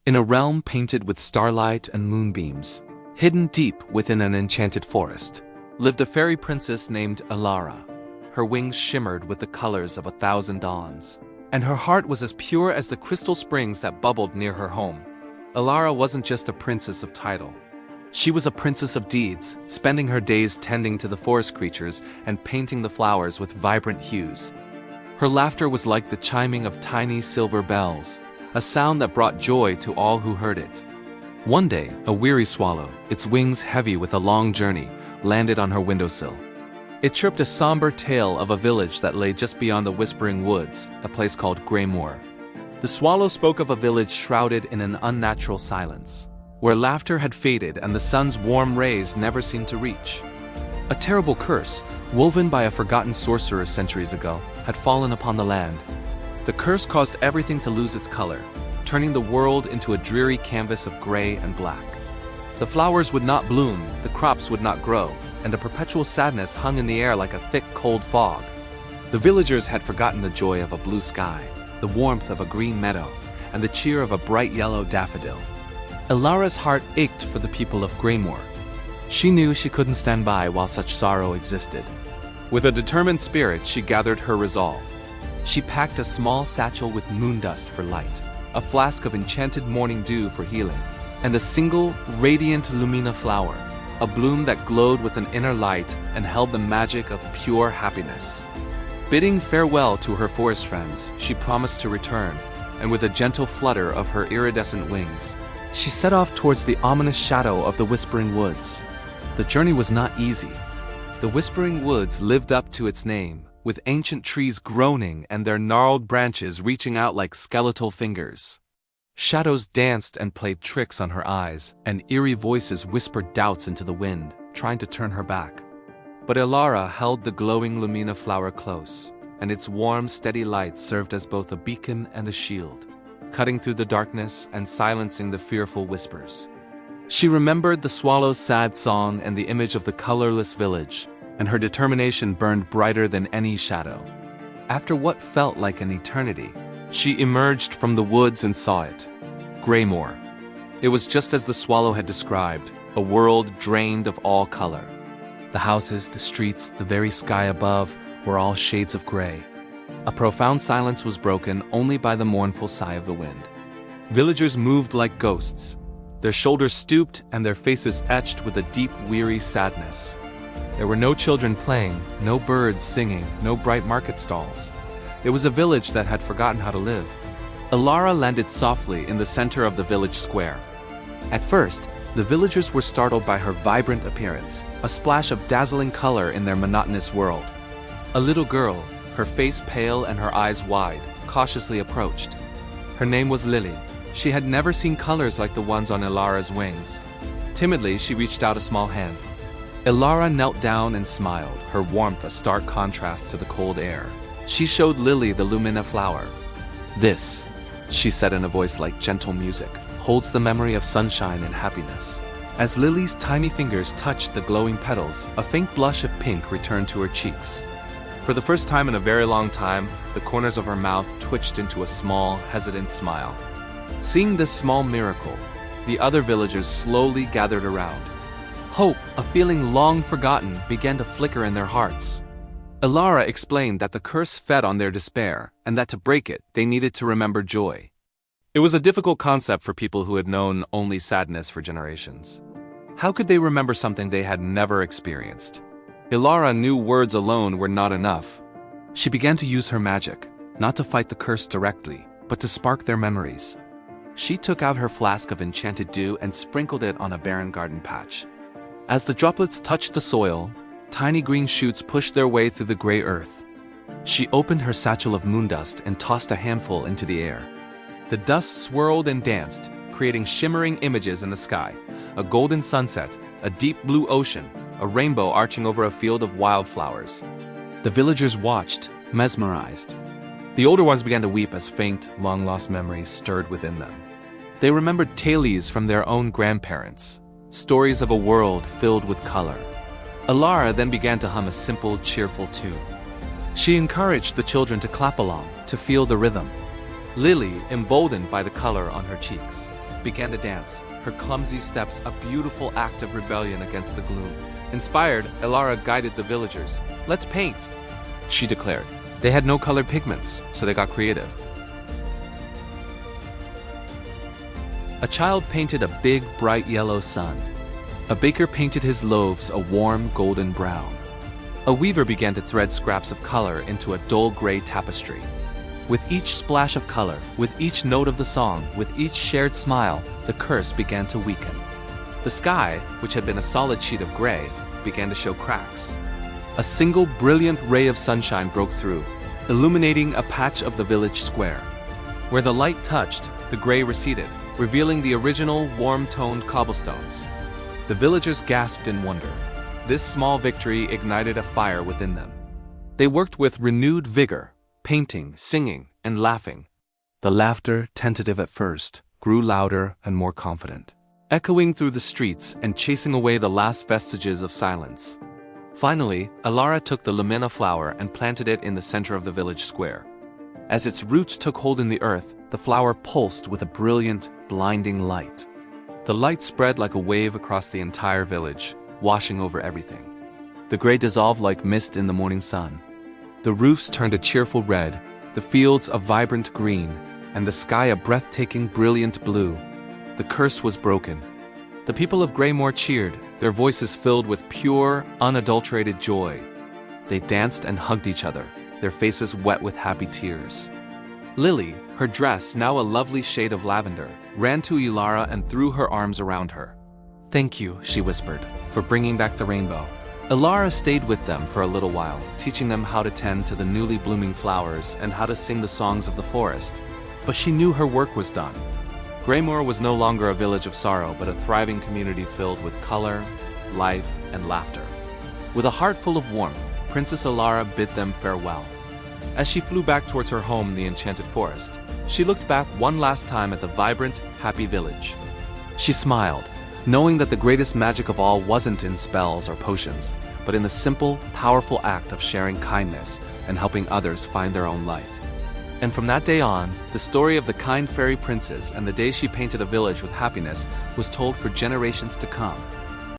In a realm painted with starlight and moonbeams, hidden deep within an enchanted forest, lived a fairy princess named Elara. Her wings shimmered with the colors of 1,000 dawns, and her heart was as pure as the crystal springs that bubbled near her home. Elara wasn't just a princess of title. She was a princess of deeds, spending her days tending to the forest creatures and painting the flowers with vibrant hues. Her laughter was like the chiming of tiny silver bells, a sound that brought joy to all who heard it. One day, a weary swallow, its wings heavy with a long journey, landed on her windowsill. It chirped a somber tale of a village that lay just beyond the Whispering Woods, a place called Greymoor. The swallow spoke of a village shrouded in an unnatural silence, where laughter had faded and the sun's warm rays never seemed to reach. A terrible curse, woven by a forgotten sorcerer centuries ago, had fallen upon the land. The curse caused everything to lose its color, turning the world into a dreary canvas of gray and black. The flowers would not bloom, the crops would not grow, and a perpetual sadness hung in the air like a thick, cold fog. The villagers had forgotten the joy of a blue sky, the warmth of a green meadow, and the cheer of a bright yellow daffodil. Elara's heart ached for the people of Greymoor. She knew she couldn't stand by while such sorrow existed. With a determined spirit, she gathered her resolve. She packed a small satchel with moon dust for light, a flask of enchanted morning dew for healing, and a single, radiant Lumina flower, a bloom that glowed with an inner light and held the magic of pure happiness. Bidding farewell to her forest friends, she promised to return, and with a gentle flutter of her iridescent wings, she set off towards the ominous shadow of the Whispering Woods. The journey was not easy. The Whispering Woods lived up to its name, with ancient trees groaning and their gnarled branches reaching out like skeletal fingers. Shadows danced and played tricks on her eyes, and eerie voices whispered doubts into the wind, trying to turn her back. But Elara held the glowing Lumina flower close, and its warm, steady light served as both a beacon and a shield, cutting through the darkness and silencing the fearful whispers. She remembered the swallow's sad song and the image of the colorless village, and her determination burned brighter than any shadow. After what felt like an eternity, she emerged from the woods and saw it. Greymoor. It was just as the swallow had described, a world drained of all color. The houses, the streets, the very sky above were all shades of gray. A profound silence was broken only by the mournful sigh of the wind. Villagers moved like ghosts, their shoulders stooped and their faces etched with a deep, weary sadness. There were no children playing, no birds singing, no bright market stalls. It was a village that had forgotten how to live. Elara landed softly in the center of the village square. At first, the villagers were startled by her vibrant appearance, a splash of dazzling color in their monotonous world. A little girl, her face pale and her eyes wide, cautiously approached. Her name was Lily. She had never seen colors like the ones on Elara's wings. Timidly, she reached out a small hand. Elara knelt down and smiled, her warmth a stark contrast to the cold air. She showed Lily the Lumina flower. "This," she said in a voice like gentle music, "holds the memory of sunshine and happiness." As Lily's tiny fingers touched the glowing petals, a faint blush of pink returned to her cheeks. For the first time in a very long time, the corners of her mouth twitched into a small, hesitant smile. Seeing this small miracle, the other villagers slowly gathered around. Hope, a feeling long forgotten, began to flicker in their hearts. Elara explained that the curse fed on their despair, and that to break it, they needed to remember joy. It was a difficult concept for people who had known only sadness for generations. How could they remember something they had never experienced? Elara knew words alone were not enough. She began to use her magic, not to fight the curse directly, but to spark their memories. She took out her flask of enchanted dew and sprinkled it on a barren garden patch. As the droplets touched the soil, tiny green shoots pushed their way through the gray earth. She opened her satchel of moon dust and tossed a handful into the air. The dust swirled and danced, creating shimmering images in the sky, a golden sunset, a deep blue ocean, a rainbow arching over a field of wildflowers. The villagers watched, mesmerized. The older ones began to weep as faint, long-lost memories stirred within them. They remembered tales from their own grandparents, stories of a world filled with color. Elara then began to hum a simple, cheerful tune. She encouraged the children to clap along, to feel the rhythm. Lily, emboldened by the color on her cheeks, began to dance, her clumsy steps a beautiful act of rebellion against the gloom. Inspired, Elara guided the villagers. "Let's paint," she declared. They had no colored pigments, so they got creative. A child painted a big, bright yellow sun. A baker painted his loaves a warm, golden brown. A weaver began to thread scraps of color into a dull gray tapestry. With each splash of color, with each note of the song, with each shared smile, the curse began to weaken. The sky, which had been a solid sheet of gray, began to show cracks. A single brilliant ray of sunshine broke through, illuminating a patch of the village square. Where the light touched, the gray receded, revealing the original warm-toned cobblestones. The villagers gasped in wonder. This small victory ignited a fire within them. They worked with renewed vigor, painting, singing, and laughing. The laughter, tentative at first, grew louder and more confident, echoing through the streets and chasing away the last vestiges of silence. Finally, Elara took the lamina flower and planted it in the center of the village square. As its roots took hold in the earth, the flower pulsed with a brilliant, blinding light. The light spread like a wave across the entire village, washing over everything. The gray dissolved like mist in the morning sun. The roofs turned a cheerful red, the fields a vibrant green, and the sky a breathtaking, brilliant blue. The curse was broken. The people of Greymore cheered, their voices filled with pure, unadulterated joy. They danced and hugged each other, their faces wet with happy tears. Lily, her dress now a lovely shade of lavender, ran to Elara and threw her arms around her. "Thank you," she whispered, "for bringing back the rainbow." Elara stayed with them for a little while, teaching them how to tend to the newly blooming flowers and how to sing the songs of the forest. But she knew her work was done. Greymore was no longer a village of sorrow, but a thriving community filled with color, life, and laughter. With a heart full of warmth, Princess Elara bid them farewell. As she flew back towards her home in the enchanted forest, she looked back one last time at the vibrant, happy village. She smiled, knowing that the greatest magic of all wasn't in spells or potions, but in the simple, powerful act of sharing kindness and helping others find their own light. And from that day on, the story of the kind fairy princess and the day she painted a village with happiness was told for generations to come.